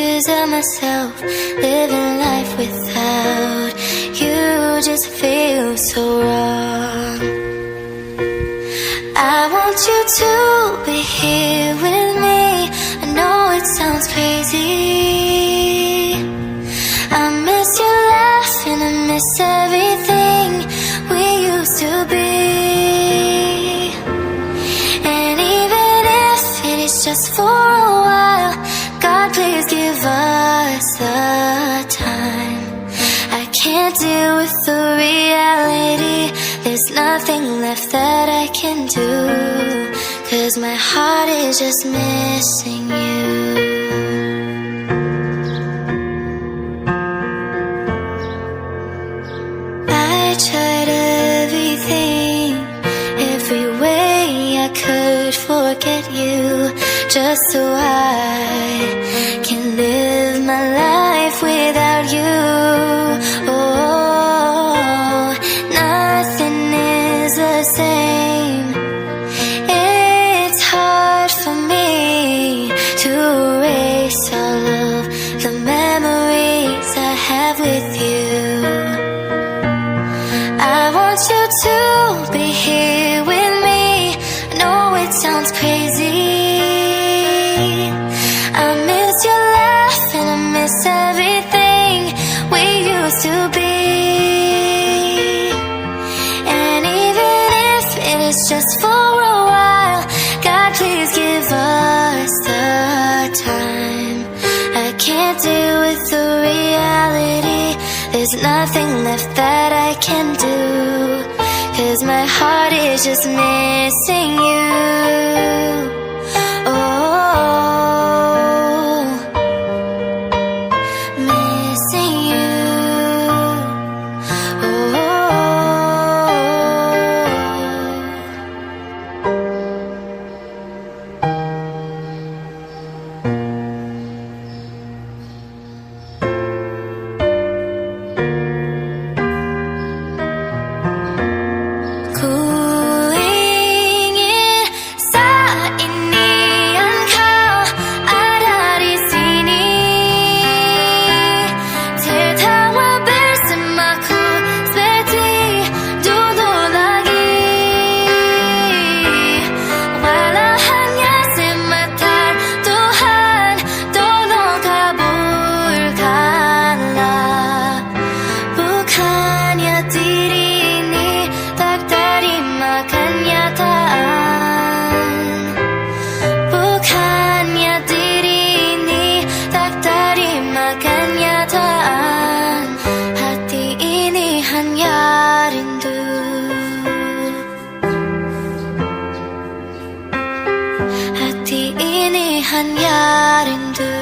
pictures of myself living life without you just feels so wrong. I want you to be here with me. I know it sounds crazy. I miss your laugh and I miss everything we used to be. And even if it is just for a while, God, please give us the time. I can't deal with the reality. There's nothing left that I can do, 'cause my heart is just missing you. I tried everything, every way I could forget you, just so I can live my life without you. Oh, nothing is the same. It's hard for me to erase all of the memories I have with you. I want you to be here with me. I know it sounds crazy. I miss your laugh and I miss everything we used to be. And even if it is just for a while, God, please give us the time. I can't deal with the reality. There's nothing left that I can do, 'cause my heart is just missing you. Oh, missing you. Oh, cooling inside ini engkau ada di sini, tertawa bersamaku seperti dulu lagi. Walau hanya sebentar, Tuhan tolong kabulkanlah. Bukannya diri ini tak terima kenyataan. Bukannya diri ini tak terima kenyataan. Hati ini hanya rindu. Hati ini hanya rindu.